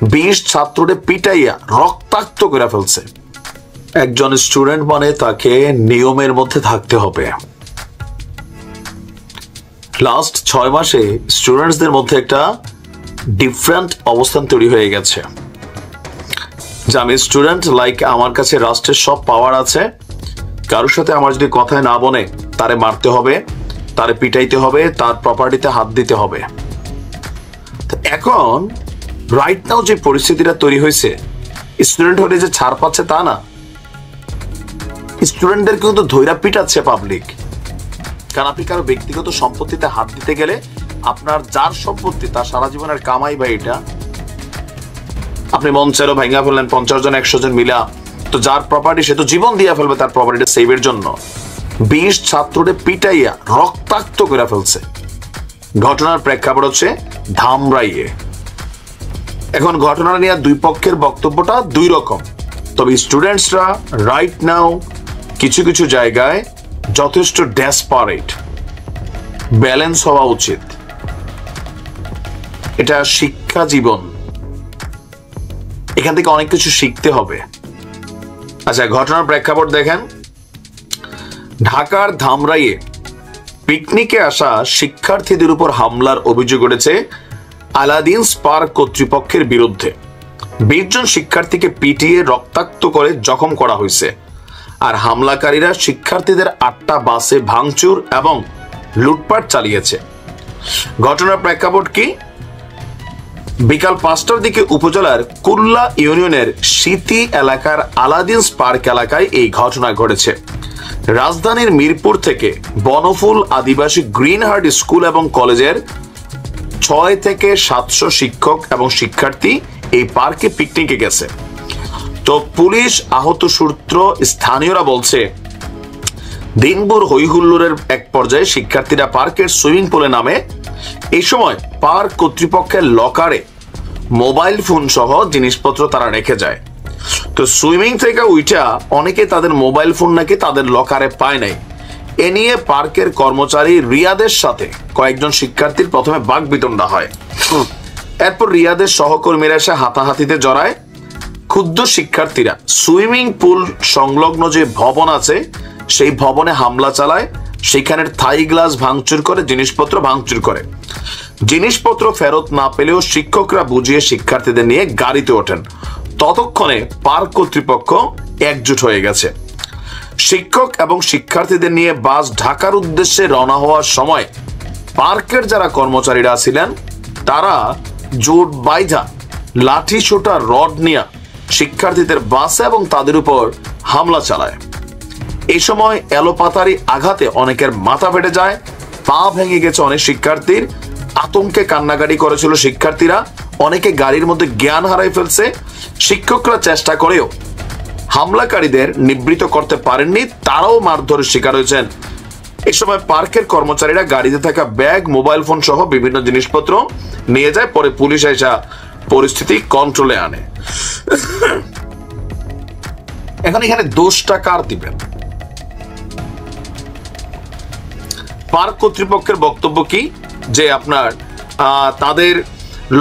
20 ছাত্রকে পিটাইয়া রক্তাক্ত করে ফেলছে। একজন স্টুডেন্ট মানে তাকে নিয়মের মধ্যে থাকতে হবে। লাস্ট 6 মাসে স্টুডেন্টসদের মধ্যে একটা ডিফারেন্ট অবস্থান তৈরি হয়ে গেছে যে আমি স্টুডেন্ট, লাইক আমার কাছে রাষ্ট্রের সব পাওয়ার আছে, কারোর সাথে আমার যদি কথায় না বনে তারে মারতে হবে, তারে পিটাইতে হবে, তার প্রপার্টিতে হাত দিতে হবে। এখন রাইট নাও যে পরিস্থিতিটা তৈরি হয়েছে, স্টুডেন্ট হলে যে ছাড় পাচ্ছে তা না, স্টুডেন্টদের কিন্তু ধৈর্য পিটাচ্ছে পাবলিক। কারণ আপনি কারো ব্যক্তিগত সম্পত্তিতে হাত দিতে গেলে আপনার যার সম্পত্তি তার সারা জীবনের কামাই ভাই, এটা আপনি মঞ্চেরও ভাঙা ফেললেন 50 জন 100 জন মিলা, তো যার প্রপার্টি সে তো জীবন দিয়ে ফেলবে তার প্রপার্টিটা সেভের জন্য। 20 ছাত্রকে পিটাইয়া রক্তাক্ত করে ফেলছে। ঘটনার প্রেক্ষাপট হচ্ছে ধামরাইয়ে। এখন ঘটনা নিয়ে দুই পক্ষের বক্তব্যটা দুই রকম, তবে স্টুডেন্টসরা রাইট নাও কিছু কিছু জায়গায় যথেষ্ট ডেসপারেট। ব্যালেন্স হওয়া উচিত, এটা শিক্ষা জীবন, এখান থেকে অনেক কিছু শিখতে হবে। আচ্ছা, ঘটনার প্রেক্ষাপট দেখেন। ঢাকার ধামরাইয়ে পিকনিকে আসা শিক্ষার্থীদের উপর হামলার অভিযোগ উঠেছে আলাদিন স্পার্ক কর্তৃপক্ষের বিরুদ্ধে। 20 জন শিক্ষার্থীকে পিটিয়ে রক্তাক্ত করে জখম করা হয়েছে। আর হামলাকারীরা শিক্ষার্থীদের 8টা বাসে ভাঙচুর এবং লুটপাট চালিয়েছে। ঘটনার প্রেক্ষাপট কি? বিকাল 5টার দিকে উপজেলার কুল্লা ইউনিয়নের সিটি এলাকার আলাদিন স্পার্ক এলাকায় এই ঘটনা ঘটেছে। রাজধানীর মিরপুর থেকে বনফুল আদিবাসী গ্রিন হার্ট স্কুল এবং কলেজের 6 থেকে 700 শিক্ষক এবং শিক্ষার্থী এই পার্কে পিকনিকে গেছে। তো পুলিশ আহত সূত্র স্থানীয়রা বলছে, দিনভর হইহুল্লোড়ের এক পর্যায়ে শিক্ষার্থীরা পার্কের সুইমিং পুলে নামে। এই সময় পার্ক কর্তৃপক্ষের লকারে মোবাইল ফোন সহ জিনিসপত্র তারা রেখে যায়। তো সুইমিং থেকে উইটা অনেকে তাদের মোবাইল ফোন নাকি তাদের লকারে পায় নাই। এ নিয়ে পার্কের কর্মচারী রিয়াদের সাথে কয়েকজন শিক্ষার্থীর প্রথমে বাকবিতণ্ডা হয়। এরপর রিয়াদের সহকর্মীরা এসে হাতাহাতিতে জড়ায়। ক্ষুব্ধ শিক্ষার্থীরা সুইমিং পুল সংলগ্ন যে ভবন আছে সেই ভবনে হামলা চালায়, সেখানের থাই গ্লাস ভাঙচুর করে, জিনিসপত্র ভাঙচুর করে। জিনিসপত্র ফেরত না পেলেও শিক্ষকরা বুঝিয়ে শিক্ষার্থীদের নিয়ে গাড়িতে ওঠেন। ততক্ষণে পার্ক কর্তৃপক্ষ একজোট হয়ে গেছে। শিক্ষক এবং শিক্ষার্থীদের নিয়ে বাস ঢাকার উদ্দেশ্যে রওনা হওয়ার সময় পার্কের যারা কর্মচারীরা ছিলেন তারা জোট বাইধা লাঠি ছোটা রড নিয়ে শিক্ষার্থীদের বাসে এবং তাদের উপর হামলা চালায়। এই সময় এলোপাতারি আঘাতে অনেকের মাথা ফেটে যায়, পা ভেঙে গেছে অনেক শিক্ষার্থীর। আতঙ্কে কান্নাকাটি করেছিল শিক্ষার্থীরা, অনেকে গাড়ির মধ্যে জ্ঞান হারাই ফেলছে। শিক্ষকরা চেষ্টা করেও হামলাকারীদের নিবৃত্ত করতে পারেননি, তারাও মারধরের শিকার হয়েছেন। এই সময় পার্কের কর্মচারীরা গাড়িতে থাকা ব্যাগ, মোবাইল ফোন সহ বিভিন্ন জিনিসপত্র নিয়ে যায়। পরে পুলিশ এসে পরিস্থিতি কন্ট্রোলে আনে। এখন এখানে দোষটা কার দিবেন? পার্ক কর্তৃপক্ষের বক্তব্য কি যে আপনার তাদের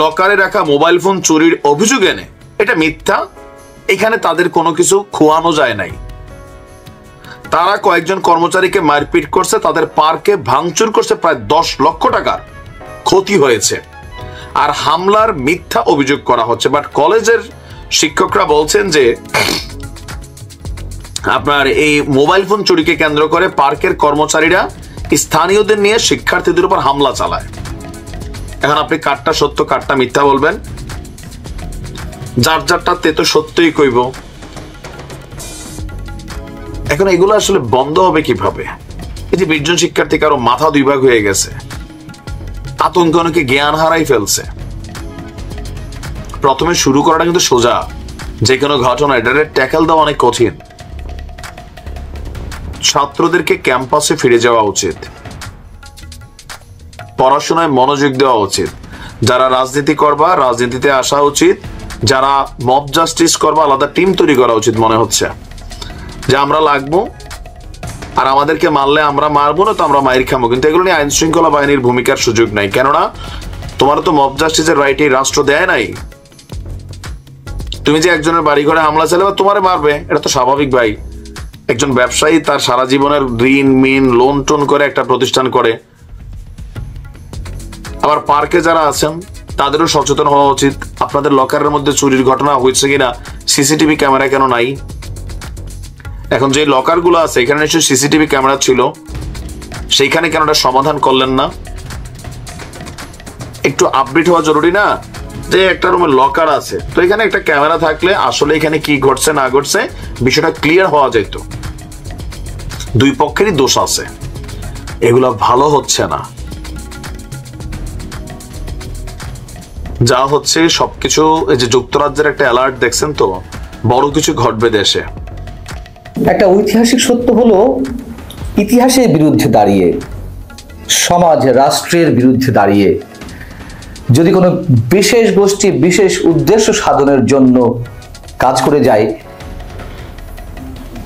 লকারে রাখা মোবাইল ফোন চুরির অভিযোগ এনে, এটা মিথ্যা। এখানে তাদের কোনো কিছু খোয়ানো যায় নাই। তারা কয়েকজন কর্মচারীকে মারপিট করছে, তাদের পার্কে ভাঙচুর করছে, প্রায় 10 লক্ষ টাকার ক্ষতি হয়েছে। আর হামলার মিথ্যা অভিযোগ করা হচ্ছে। বাট কলেজের শিক্ষকরা বলছেন যে আপনার এই মোবাইল ফোন চুরিকে কেন্দ্র করে পার্কের কর্মচারীরা স্থানীয়দের নিয়ে শিক্ষার্থীদের উপর হামলা চালায়। এখন আপনি কারটা সত্য কারটা মিথ্যা বলবেন? যার যারটা তে তো সত্যই কইব। এখন এগুলো আসলে বন্ধ হবে কিভাবে? এই যে 20 জন শিক্ষার্থী কারো মাথা 2 ভাগ হয়ে গেছে, আতঙ্কে অনেকে জ্ঞান হারাই ফেলছে। প্রথমে শুরু করাটা কিন্তু সোজা, যে কোনো ঘটনা এটা ট্যাকেল দেওয়া অনেক কঠিন। ছাত্রদেরকে ক্যাম্পাসে ফিরে যাওয়া উচিত, পড়াশোনায় মনোযোগ দেওয়া উচিত। যারা রাজনীতি করবা রাজনীতিতে আসা উচিত, যারা মব জাস্টিস করবা আলাদা টিম তৈরি করা উচিত। মনে হচ্ছে যে আমরা লাগবো, আর আমাদেরকে মারলে আমরা মারবো না, তো আমরা মায়ের খাবো। কিন্তু এগুলো নিয়ে আইন শৃঙ্খলা বাহিনীর ভূমিকার সুযোগ নাই, কেননা তোমার তো মব জাস্টিসের রাইট এই রাষ্ট্র দেয় নাই। তুমি যে একজনের বাড়ি ঘরে হামলা চালাবে, তোমারে মারবে, এটা তো স্বাভাবিক ভাই। একজন ব্যবসায়ী তার সারা জীবনের ঋণ মিন লোন টোন করে একটা প্রতিষ্ঠান করে। আবার পার্কে যারা আছেন তাদেরও সচেতন হওয়া উচিত। আপনাদের লকারের মধ্যে চুরির ঘটনা হয়েছে কিনা সিসিটিভি ক্যামেরা কেন নাই? এখন যে লকার গুলো আছে এখানে নিশ্চয়ই সিসিটিভি ক্যামেরা ছিল, সেইখানে কেন এটা সমাধান করলেন না? একটু আপডেট হওয়া জরুরি না? যে একটা রুমে লকার আছে, তো এখানে একটা ক্যামেরা থাকলে আসলে এখানে কি ঘটছে না ঘটছে বিষয়টা ক্লিয়ার হওয়া যেত। দুই পক্ষেরই দোষ আছে, এগুলো ভালো হচ্ছে না। যা হচ্ছে সবকিছু, এই যে যুক্তরাজ্যের একটা অ্যালার্ট দেখছেন তো, বড় কিছু ঘটবে দেশে। একটা ঐতিহাসিক সত্য হলো, ইতিহাসের বিরুদ্ধে দাঁড়িয়ে, সমাজ রাষ্ট্রের বিরুদ্ধে দাঁড়িয়ে যদি কোনো বিশেষ গোষ্ঠী বিশেষ উদ্দেশ্য সাধনের জন্য কাজ করে যায়,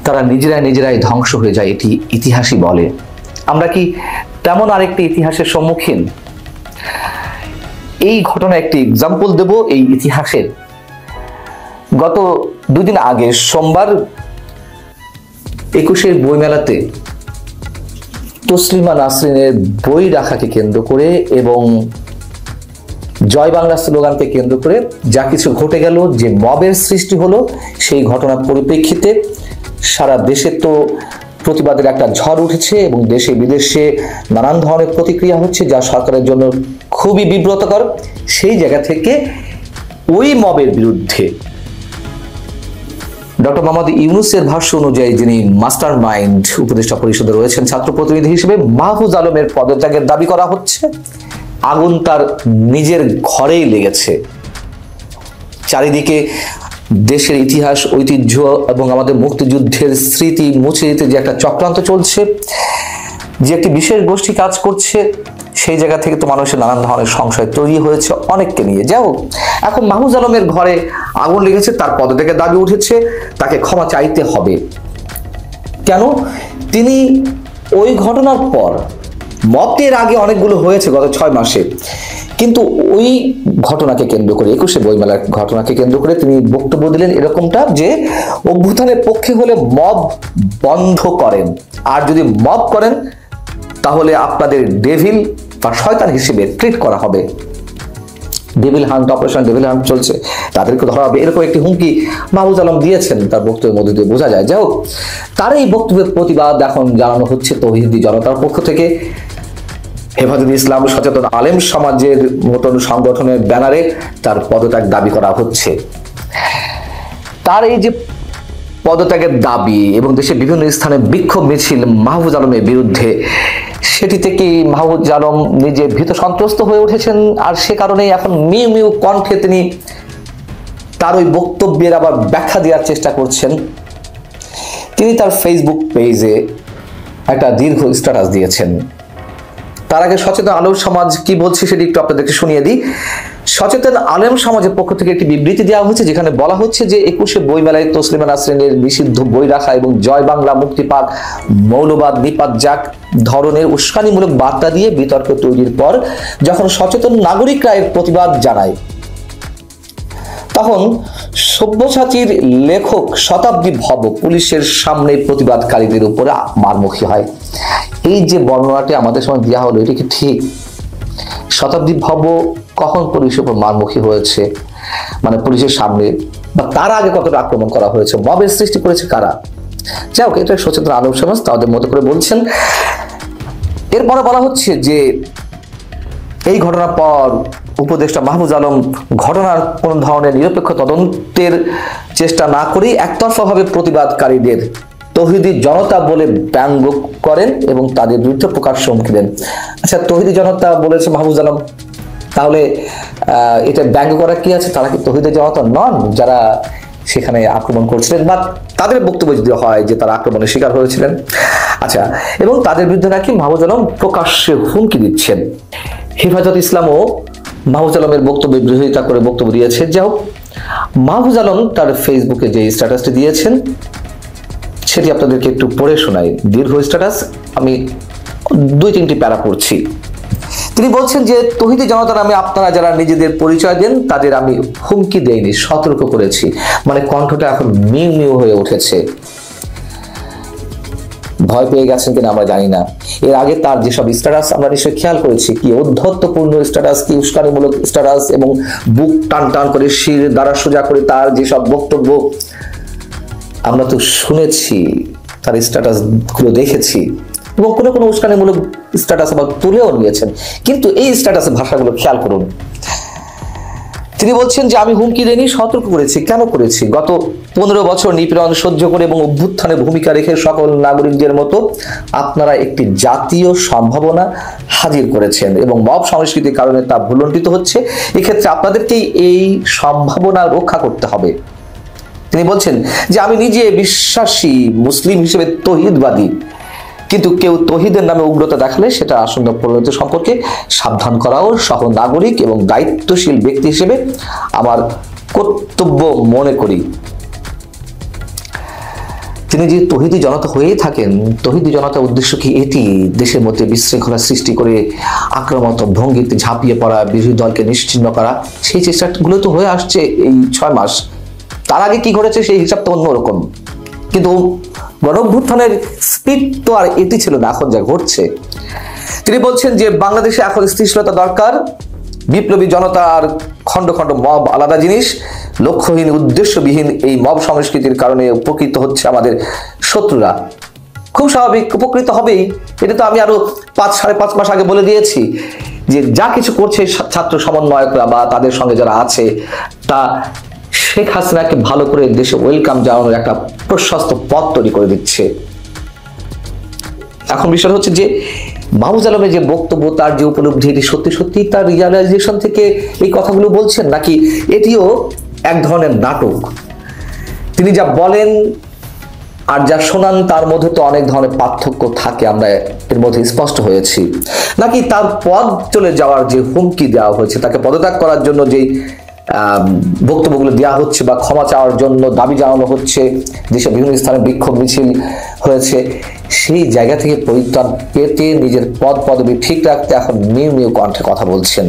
তারা নিজেরাই ধ্বংস হয়ে যায়, এটি ইতিহাসই বলে। আমরা কি তেমন আরেকটি ইতিহাসের সম্মুখীন? এই ঘটনা একটি এক্সাম্পল দেব এই ইতিহাসের। গত দুদিন আগে সোমবার 21 বইমেলাতে তসলিমা নাসরিনের বই রাখাকে কেন্দ্র করে এবং জয় বাংলা স্লোগানকে কেন্দ্র করে যা কিছু ঘটে গেল, যে মবের সৃষ্টি হলো, সেই ঘটনার পরিপ্রেক্ষিতে সারা দেশে তো প্রতিবাদের একটা ঝড় উঠেছে এবং দেশে বিদেশে নানান ধরনের প্রতিক্রিয়া হচ্ছে, যা সরকারের জন্য খুবই বিব্রতকর। সেই জায়গা থেকে ওই মবের বিরুদ্ধে ডক্টর মোহাম্মদ ইউনূসের ভাষ্য অনুযায়ী, যিনি মাস্টার মাইন্ড উপদেষ্টা পরিষদে রয়েছেন ছাত্র প্রতিনিধি হিসেবে, মাহফুজ আলমের পদত্যাগের দাবি করা হচ্ছে। আগুন তার নিজের ঘরেই লেগেছে। চারিদিকে দেশের ইতিহাস, ঐতিহ্য এবং আমাদের মুক্তিযুদ্ধের স্মৃতি মুছে দিতে যে একটা চক্রান্ত চলছে, যে একটি বিশেষ গোষ্ঠী কাজ করছে, সেই জায়গা থেকে তো মানুষের নানান ধরনের সংশয় তৈরি হয়েছে অনেককে নিয়ে। যাই হোক, এখন মাহফুজ আলমের ঘরে আগুন লেগেছে, তার পদত্যাগের দাবি উঠেছে, তাকে ক্ষমা চাইতে হবে। কেন? তিনি ওই ঘটনার পর, মতের আগে অনেকগুলো হয়েছে গত 6 মাসে, কিন্তু ওই ঘটনাকে কেন্দ্র করে, 21 বইমেলার ঘটনাকে কেন্দ্র করে তিনি বক্তব্য দিলেন এরকমটা, যে অভ্যুত্থানের পক্ষে হলে মব বন্ধ করেন, আর যদি মব করেন তাহলে আপনাদের ডেভিল বা শয়তান হিসেবে ট্রিট করা হবে। Devil hunt, operation devil hunt চলছে, তাদেরকে ধরা হবে, এরকম একটি হুমকি মাহফুজ আলম দিয়েছেন, তার বক্তব্যের মধ্যে দিয়ে বোঝা যায়। যাই হোক, তার এই বক্তব্যের প্রতিবাদ এখন জানানো হচ্ছে তৌহিদি জনতার পক্ষ থেকে। হেফাজত ইসলাম সচেতন আলেম সমাজের মতন সংগঠনের ব্যানারে তার পদত্যাগ দাবি করা হচ্ছে। তার এই যে পদত্যাগের দাবি এবং দেশের বিভিন্ন স্থানে বিক্ষোভ মিছিল মাহফুজ আলমের বিরুদ্ধে, সেটিতে কি মাহফুজ আলম নিজে ভীত সন্ত্রস্ত হয়ে উঠেছেন, আর সে কারণেই এখন মিউ মিউ কণ্ঠে তিনি তার ওই বক্তব্যের আবার ব্যাখ্যা দেওয়ার চেষ্টা করছেন। তিনি তার ফেসবুক পেজে একটা দীর্ঘ স্ট্যাটাস দিয়েছেন। তার আগে সচেতন আলেম সমাজ কি বলছে সেটি একটু আপনাদেরকে শুনিয়ে দিই। সচেতন আলেম সমাজের পক্ষ থেকে একটি বিবৃতি দেওয়া হয়েছে, যেখানে বলা হচ্ছে যে 21 বইমেলায় তসলিমা নাসরিনের নিষিদ্ধ বই রাখা এবং জয় বাংলা, মুক্তিপাক, মৌলবাদ, নিপাত যাক ধরনের উস্কানিমূলক বার্তা দিয়ে বিতর্ক তৈরির পর যখন সচেতন নাগরিকরা এর প্রতিবাদ জানায়, তখন সব্যসাচীর লেখক শতাব্দী ভব পুলিশের সামনে প্রতিবাদকারীদের উপরে মারমুখী হয়। এই যে বর্ণনাটি আমাদের সময় দেওয়া হলো, এটি কি ঠিক? শতাব্দী ভব কখন পুলিশের উপর মারমুখী হয়েছে, মানে পুলিশের সামনে, বা তার আগে কতটা আক্রমণ করা হয়েছে, মবের সৃষ্টি করেছে কারা? যাই হোক, এটা সচেতন আলেম সমাজ তাদের মতো করে বলছেন। এরপরে বলা হচ্ছে যে এই ঘটনার পর উপদেষ্টা মাহফুজ আলম ঘটনার কোন ধরনের নিরপেক্ষ তদন্তের চেষ্টা না করেই একতরফাভাবে প্রতিবাদকারীদের তৌহিদি জনতা বলে ব্যঙ্গ করেন এবং তাদের বিরুদ্ধে প্রকাশ্য হুমকি দেন। আচ্ছা, তৌহিদি জনতা বলেছে মাহফুজ আলম, তাহলে এটা ব্যঙ্গ করা কি আছে? তারা কি তৌহিদি জনতা নন যারা সেখানে আক্রমণ করছিলেন, বা তাদের বক্তব্য যদি হয় যে তারা আক্রমণের শিকার হয়েছিলেন? আচ্ছা, এবং তাদের বিরুদ্ধে নাকি মাহফুজ আলম প্রকাশ্যে হুমকি দিচ্ছেন। হেফাজত ইসলামও মাহফুজ আলমের বক্তব্যের বিরোধিতা করে বক্তব্য দিয়েছে। যাই হোক, মাহফুজ আলম তার ফেসবুকে যে স্ট্যাটাসটি দিয়েছেন সেটি আপনাদেরকে একটু পড়ে শোনাই। দীর্ঘ স্ট্যাটাস, আমি 2-3টি প্যারা পড়ছি। তিনি বলছেন যে তৌহিদি জনতা নামে আপনারা যারা নিজেদের পরিচয় দেন তাদের আমি হুমকি দেইনি, সতর্ক করেছি। মানে কণ্ঠটা এখন মিউ মিউ হয়ে উঠেছে। ভয় পেয়ে গেছেন কিনা আমরা জানি না। এর আগে তার যেসব স্ট্যাটাস আমরা নিশ্চয়ই খেয়াল করেছি, কি ঔদ্ধত্যপূর্ণ স্ট্যাটাস, কি উস্কানিমূলক স্ট্যাটাস, এবং বুক টান টান করে শির দ্বারা সোজা করে তার যেসব বক্তব্য আমরা তো শুনেছি, তার স্ট্যাটাস গুলো দেখেছি, এবং কোনো কোনো উস্কানিমূলক স্ট্যাটাস আবার তুলেও নিয়েছেন। কিন্তু এই স্ট্যাটাসের ভাষাগুলো খেয়াল করুন। তিনি বলছেন যে আমি হুমকি দেইনি, সতর্ক করেছি। কেন করেছি? গত 15 বছর নিপীড়ন সহ্য করে এবং অভ্যুত্থানে ভূমিকা রেখে সকল নাগরিকদের মতো আপনারা একটি জাতীয় সম্ভাবনা হাজির করেছেন এবং মব সংস্কৃতির কারণে তা ভুলণ্ঠিত হচ্ছে। এক্ষেত্রে আপনাদেরকেই এই সম্ভাবনা রক্ষা করতে হবে। তিনি বলছেন যে আমি নিজে বিশ্বাসী মুসলিম হিসেবে তৌহিদবাদী, কিন্তু কেউ তৌহিদের নামে উগ্রতা দেখালে সেটা আসন্ন পরিণতি সম্পর্কে সাবধান করাও সহ নাগরিক এবং দায়িত্বশীল ব্যক্তি হিসেবে আমার কর্তব্য মনে করি। তিনি যে তৌহিদি জনতা হয়েই থাকেন, তৌহিদি জনতার উদ্দেশ্য কি এটি দেশের মধ্যে বিশৃঙ্খলা সৃষ্টি করে আক্রমণাত্মক ভঙ্গিতে ঝাঁপিয়ে পড়া, বিরোধী দলকে নিশ্চিহ্ন করা? সেই চেষ্টাগুলো তো হয়ে আসছে এই 6 মাস। তার আগে কি ঘটেছে সেই হিসাব তো অন্যরকম। কিন্তু গণঅভ্যুত্থানের স্পিড তো আর এটি ছিল না, এখন যা ঘটছে। তিনি বলছেন যে বাংলাদেশে এখন স্থিতিশীলতা দরকার। বিপ্লবী জনতা আর খণ্ড খণ্ড মব আলাদা জিনিস। লক্ষ্যহীন উদ্দেশ্যবিহীন এই মব সংস্কৃতির কারণে উপকৃত হচ্ছে আমাদের শত্রুরা। খুব স্বাভাবিক, উপকৃত হবেই। এটা তো আমি আরো 5-5.5 মাস আগে বলে দিয়েছি যে যা কিছু করছে ছাত্র সমন্বয়করা বা তাদের সঙ্গে যারা আছে, তা শেখ হাসিনাকে ভালো করে দেশে ওয়েলকাম জানানোর একটা প্রশস্ত পথ তৈরি করে দিচ্ছে। এখন বিষয় হচ্ছে যে মাহফুজ আলমের যে বক্তব্য, তার যে উপলব্ধি, এটি সত্যি সত্যি তার রিয়ালাইজেশন থেকে এই কথাগুলো বলছেন, নাকি এটিও এক ধরনের নাটক? তিনি যা বলেন আর যা শোনান তার মধ্যে তো অনেক ধরনের পার্থক্য থাকে, আমরা এর মধ্যে স্পষ্ট হয়েছি। নাকি তার পদ চলে যাওয়ার যে হুমকি দেওয়া হয়েছে, তাকে পদত্যাগ করার জন্য যেই বক্তব্যগুলো দেওয়া হচ্ছে বা ক্ষমা চাওয়ার জন্য দাবি জানানো হচ্ছে, দেশের বিভিন্ন স্থানে বিক্ষোভ মিছিল হয়েছে, সেই জায়গা থেকে পরিত্রাণ পেতে নিজের পদ পদবি ঠিক রাখতে এখন মিউ মিউ কণ্ঠে কথা বলছেন।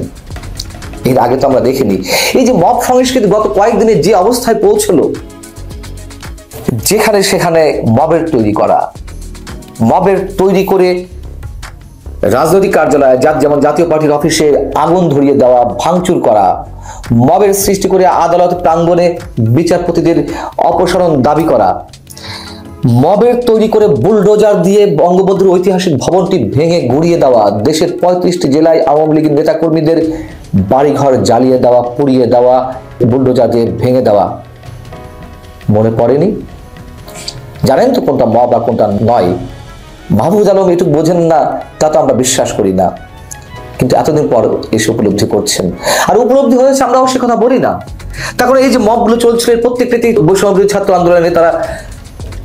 এর আগে তো আমরা দেখিনি। এই যে মব সংস্কৃতি গত কয়েকদিনে যে অবস্থায় পৌঁছলো, যেখানে সেখানে মবের তৈরি করে রাজনৈতিক কার্যালয়ে, যেমন জাতীয় পার্টির অফিসে আগুন ধরিয়ে দেওয়া, ভাঙচুর করা, মবের সৃষ্টি করে আদালত প্রাঙ্গণে বিচারপতিদের অপসারণ দাবি করা, মবের তৈরি করে বুলডোজার দিয়ে বঙ্গবন্ধুর ঐতিহাসিক ভবনটি ভেঙে গুড়িয়ে দেওয়া, দেশের 35টি জেলায় আওয়ামী লীগের নেতাকর্মীদের বাড়িঘর জ্বালিয়ে দেওয়া, পুড়িয়ে দেওয়া, বুলডোজার দিয়ে ভেঙে দেওয়া। মনে পড়েনি? জানেন তো কোনটা মব আর কোনটা নয়। মাহফুজ আলম এটুকু বোঝেন না তা তো আমরা বিশ্বাস করি না, কিন্তু এতদিন পর এসে উপলব্ধি করছেন। আর উপলব্ধি হয়েছে, আমরাও সে কথা বলি না। তারপরে এই যে মবগুলো চলছিল, প্রত্যেকটি বৈষম্যবিরোধী ছাত্র আন্দোলনের নেতারা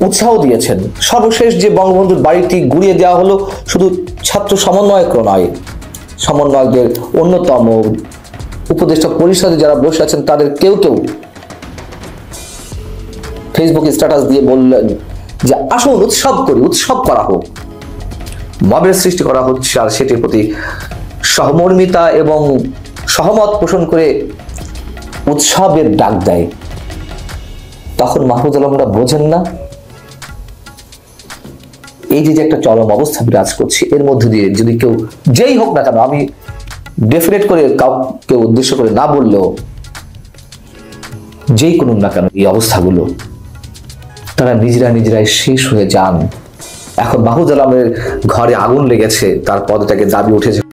উৎসাহ দিয়েছেন। সর্বশেষ যে বঙ্গবন্ধুর বাড়িটি গুড়িয়ে দেওয়া হলো, শুধু ছাত্র সমন্বয়ক নয়, সমন্বয়কদের অন্যতম উপদেষ্টা পরিষদে যারা বসে আছেন তাদের কেউ ফেসবুকে স্ট্যাটাস দিয়ে বললেন যে আসুন উৎসব করি, উৎসব করা হোক। মবের সৃষ্টি করা হচ্ছে আর সেটির প্রতি সহমর্মিতা এবং সহমত পোষণ করে উৎসবের ডাক দেয়। তখন মাহফুজ আলমরা বোঝেন না এই যে একটা চরম অবস্থা বিরাজ করছে, এর মধ্যে দিয়ে যদি কেউ যেই হোক না কেন, আমি ডেফিনেট করে কাউকে উদ্দেশ্য করে না বললেও যেই করুন না কেন এই অবস্থাগুলো, তারা নিজেরাই শেষ হয়ে যান। এখন মাহফুজ আলমের ঘরে আগুন লেগেছে, তার পদত্যাগের দাবি উঠেছে।